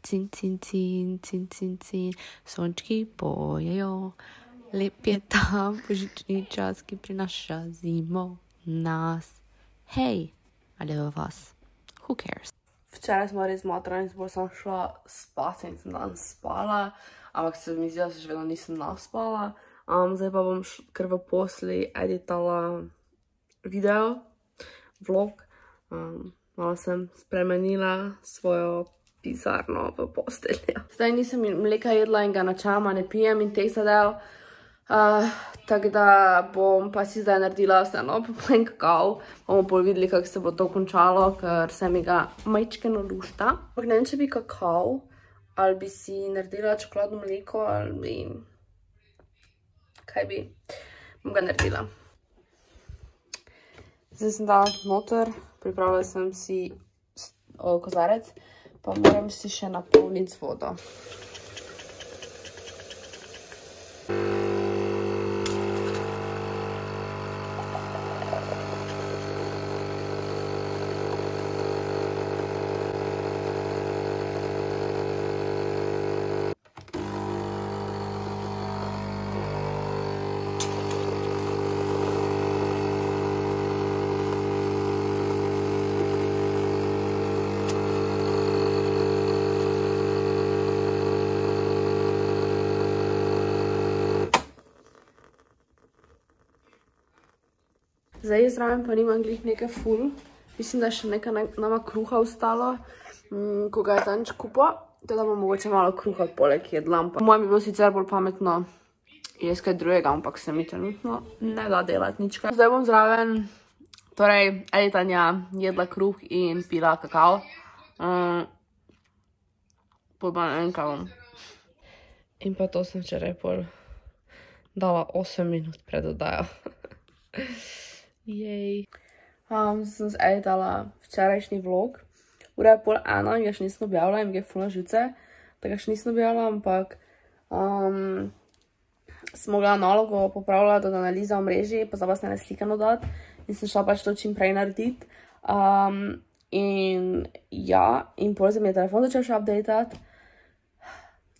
Cin, cin, cin, cin, cin, cin, sončki pojejo, lep je ta božični čas, ki prinaša zimo nas. Hej, ali v vas? Who cares? Včeraj smo res zmatrani, zbor sem šla spat in sem danes spala, ampak se mi zdi, da se še vedno nisem naspala. Zdaj pa bom kar v posli editala video, vlog. Malo sem spremenila svojo pisarno v posteljo. Zdaj nisem mleka jedla in ga načeloma ne pijem in teh zadev. Tako da bom pa si zdaj naredila vseeno popoln kakao. Bomo bolj videli, kako se bo to končalo, ker se mi ga majčkeno lušta. Ampak ne vem, če bi kakao, ali bi si naredila čokoladno mleko, ali bi... Kaj bi? Bom ga naredila. Zdaj sem dala noter, pripravila sem si kozarec, pa moram si še napolniti z vodo. Zdaj zraven pa nimam glih nekaj ful. Mislim, da je še nekaj nama kruha ostalo, ko ga je zadnjič kupila. Teda bom mogoče malo kruha poleg jedla. Po mojem bi bilo sicer bolj pametno jesti kaj drugega, ampak se mi trenutno ne da delati nička. Zdaj bom zraven, torej editanja, jedla kruh in pila kakao. Pol pa ne vem kaj bom. In pa to sem včeraj pol dala 8 minut pred oddajo. Jej. Sem editala včerajšnji vlog. Ura je 12:30 in ga še nisem objavila in ga je ful na živce. Da ga še nisem objavila, ampak sem mogla nalogo popravljati od analiza omrežij, pa zdaj pa se ne slikano dati. In sem šla pač to čim prej narediti. In ja, in pol se mi je telefon začel še updatati.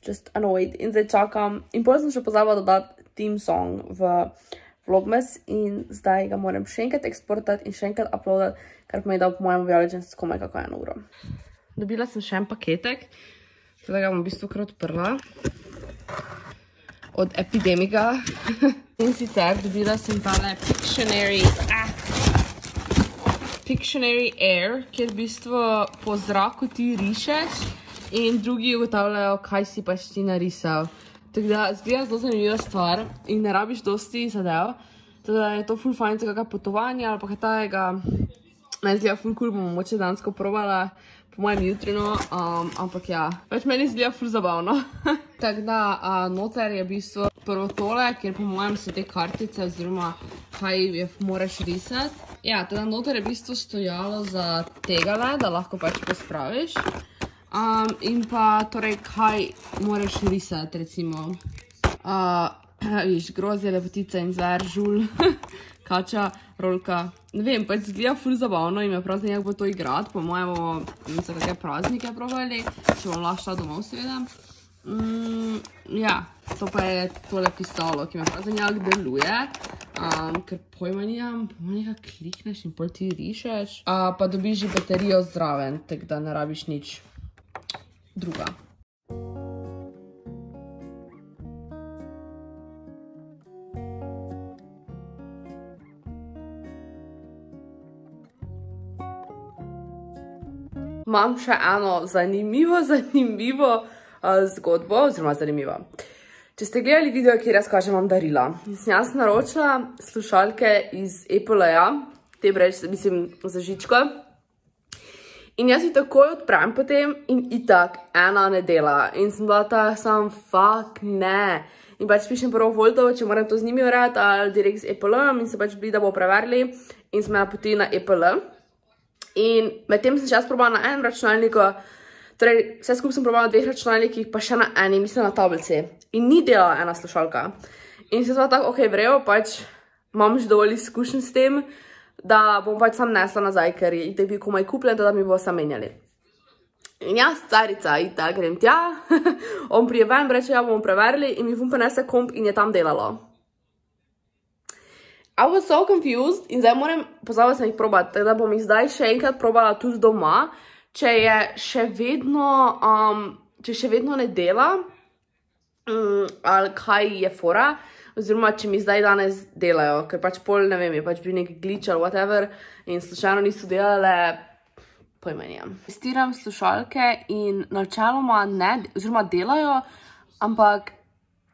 Just annoyed. In zdaj čakam. In pol sem še pozabila dodati theme song v Vlogmas in zdaj ga moram še enkrat eksportati in še enkrat uploadati, kar pomeni, da po mojem objavljati čez komaj kako 1 uro. Dobila sem še en paketek, zdaj ga bom v bistvu kar odprla. Od Epidemiga. In sicer dobila sem tale Pictionary Air, kjer v bistvu po zraku ti rišeš in drugi ugotavljajo, kaj si pač ti narisal. Tako da zgleda zelo zanimiva stvar in ne rabiš dosti zadev. Teda je to ful fajn za kakega potovanja ali pa kaj tajega. Meni zgleda ful cool, bom mogoče dansko probala po mojem jutrino, ampak ja, več meni zgleda ful zabavno. Tako da noter je v bistvu prvo tole, kjer po mojem so te kartice oziroma kaj je moraš risati. Ja, teda noter je v bistvu stojalo za tegale, da lahko pač pospraviš. In pa torej kaj moraš risati, recimo viš, grozje, lepotica in zver, žul, kača, rolka, ne vem, pač zgleda ful zabavno in me prav zanima, kako bo to igrati, po mojem bomo za kakve praznike probali, če bom lahko šla domov seveda. Ja, to pa je tole pisalo, ki me prav zanima, kako deluje, ker pojma nimam, nekaj klikneš in pol ti rišeš, pa dobiš že baterijo zraven, tako da ne rabiš nič druga. Imam še eno zanimivo zgodbo, oziroma zanimivo. Če ste gledali video, kjer jaz kažem vam darila. Jaz sem naročila slušalke iz Apple-ja, te breč, mislim, za žičko. In jaz jih takoj odprem potem in itak ena ne dela. In sem bila ta sam, fuck, ne. In pač pišem prvo Voltovo, če moram to z njimi urejati ali direkt z Apple-om in se pač bili, da bo preverili. In sem me napotili na Apple. In medtem sem še jaz probala na enem računalniku, torej vse skupaj sem probala na 2 računalnikih, pa še na eni, mislim na tablici. In ni delala ena slušalka. In sem bila tako, ok, vrejo, pač imam že dovolj izkušenj s tem, da bom pač sam nesla nazaj, ker je bil komaj kupljen, da mi bo sam menjali. In jaz, carica, ita, grem tja, on prije ven, reče, ja, bomo preverili in mi fun prenese komp in je tam delalo. I was so confused in zdaj pozabila sem jih probati, tako da bom jih zdaj še enkrat probala tudi doma, če še vedno ne dela, ali kaj je fora, oziroma če mi zdaj danes delajo, ker pač pol, ne vem, je pač bil neki glitch ali whatever in slučajno niso delale, pojma nimam. Testiram slušalke in načeloma ne, oziroma delajo, ampak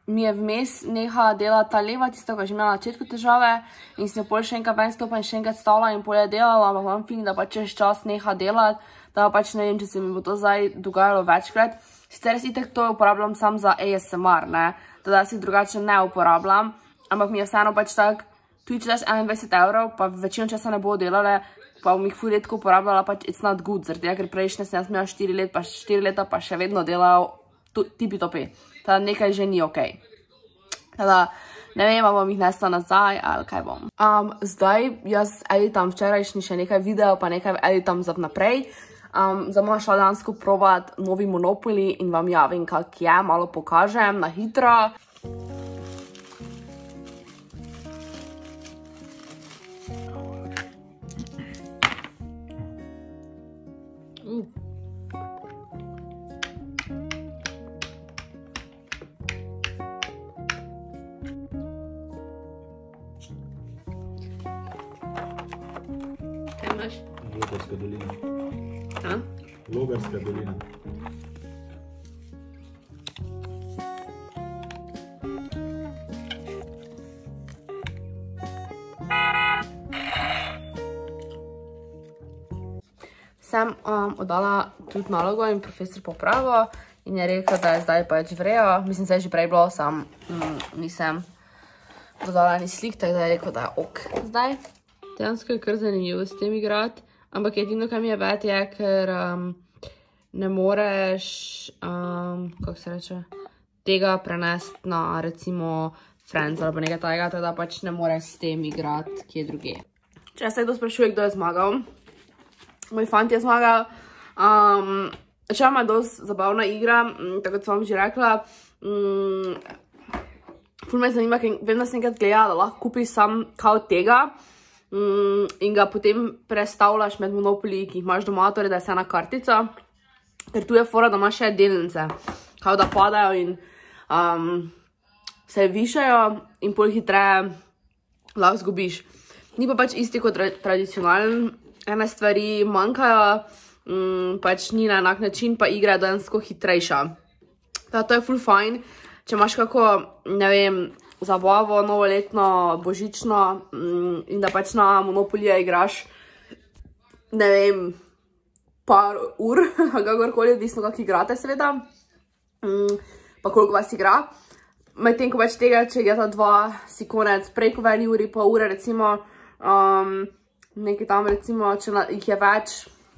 mi je vmes neha delati ta leva, tista, ko je že imela na začetku težave in sem pol še enkrat ven stopila in še enkrat stala in pol je delala, ampak imam feeling, da pač čez čas neha delati, da pač ne vem, če se mi bo to zdaj dogajalo večkrat. Sicer si itak to uporabljam sam za ASMR, ne, da si drugače ne uporabljam, ampak mi je vseeno pač tak, tudi če daš 21 €, pa večino časa ne bo delale, pa bom jih ful redko uporabljala, pač it's not good, zaradi tega, ker prejšnje sem jaz imela 4 leta, pa še vedno delal tipi-topi. Teda nekaj že ni okej. Teda ne vem, bom jih nesla nazaj ali kaj bom. Zdaj jaz editam včerajšnji še nekaj videov, pa nekaj editam za vnaprej. Zdaj bom šla dejansko probati novi Monopoly in vam javim, kak je, malo pokažem na hitro. Kaj imaš? Logarska dolina. A? Logarska dolina. Sem oddala tudi nalogo in profesor popravo in je rekel, da je zdaj pač vrejo. Mislim, da je že prej bilo, sam nisem dodala ni slik, tako da je rekel, da je ok zdaj. Dejansko je kar zanimivo s tem igrati, ampak edino, kaj mi je bed, je, ker ne moreš, kako se reče, tega prenesti na, recimo, Friends ali pa nekaj tajega, tako da pač ne moreš s tem igrati kje druge. Če se kdo sprašuje, kdo je zmagal, moj fant je zmagal. Načeloma je dosti zabavna igra, tako kot sem vam že rekla. Ful me zanima, ker vem, da sem enkrat gledala, da lahko kupiš sam kao tega in ga potem prestavljaš med Monopoly, ki jih imaš doma, torej da je vse ena kartica. Ker tu je fora, da imaš še delnice, kao da padajo in se višajo in pol hitreje lahko zgubiš. Ni pa pač isti kot tradicionalen, ene stvari manjkajo, pač ni na enak način, pa igra je dejansko hitrejša. To je ful fajn, če imaš kako, ne vem, zabavo, novoletno, božično in da pač na Monopolyja igraš, ne vem, par ur, kakorkoli, odvisno kak igrate seveda, pa koliko vas igra. Medtem ko pač tega, če igrata dva, si konec preko v eni uri, pol ure recimo, nekaj tam recimo, če jih je več,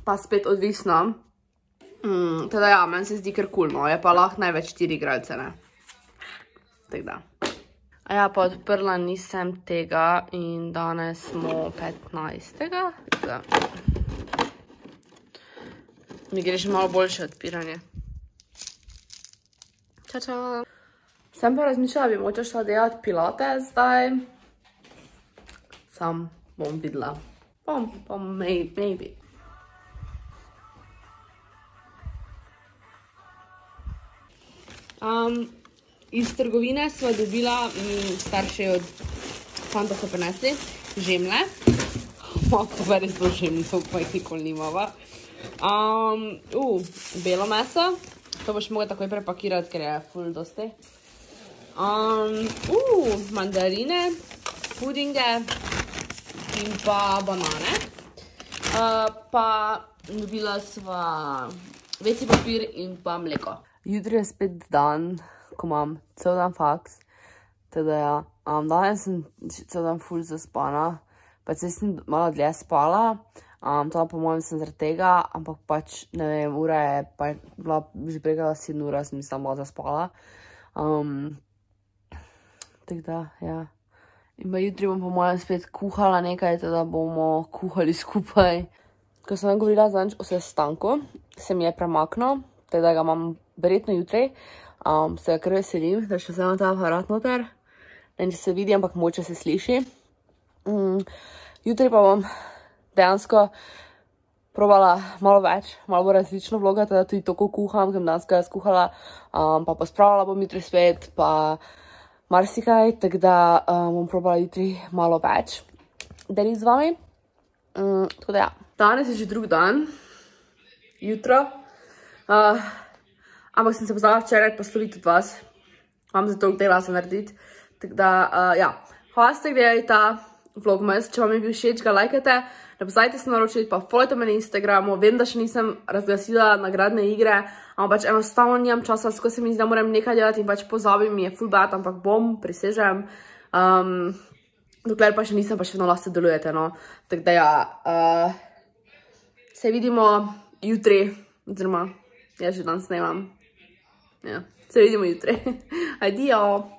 pa spet odvisno. Teda ja, meni se zdi kar cool, no, je pa lahko največ 4 igralce, ne. Tako da. A ja, pa odprla nisem tega in danes smo 15. Da. Mi gre še malo boljše odpiranje. Ča. Sem pa razmišljala, bi moče šla delati pilates zdaj. Sam bom videla. Bom maybe. Iz trgovine sva dobila, starši od fanta so prinesli, žemlje. To pa res bo žemljo, pa jih nikoli nimava. Belo meso. To boš mogla takoj prepakirati, ker je ful dosti. Mandarine, pudinge in pa banane. Pa dobila sva veci papir in pa mleko. Jutri je spet dan, ko imam cel dan faks, teda ja, danes sem cel dan ful zaspana, pač sem malo dlje spala, teda po mojem sem zaradi tega, ampak pač, ne vem, ura je pa bila že prega 7 ura, sem mislim malo zaspala. Tako da, ja. In pa jutri bom po mojem spet kuhala nekaj, teda bomo kuhali skupaj. ko sem govorila zadnjič o sestanku, se mi je premaknil, teda ga imam verjetno jutri. Se ga kar veselim, da še vzemem ta aparat noter. Ne, če se vidi, ampak moče se sliši. Jutri pa bom dejansko probala malo več, malo bolj različno vlogati, da tudi toliko kuham, ker danes ga skuhala, pa pospravila bom jutri spet, pa marsikaj, tako da bom probala jutri malo več deliti z vami. Tako da ja. Danes je že drugi dan, jutro, ampak sem se poznala včeraj posloviti od vas. Imam za toliko dela se narediti. Tako da, ja, hvala ste gledali ta vlogmas. Če vam je bil všeč, ga lajkajte, ne pozabite se naročiti, pa followajte me na Instagramu. Vem, da še nisem razglasila nagradne igre, ampak pač enostavno nimam časa, skozi se mi zdi, da moram nekaj delati in pač pozabim, mi je full bad, ampak bom, prisežem. Dokler pa še nisem, pa še vedno lahko sodelujete, no. Tako da ja, se vidimo jutri, oziroma, jaz že danes snemam. Ja, se vidimo jutri. Adijo!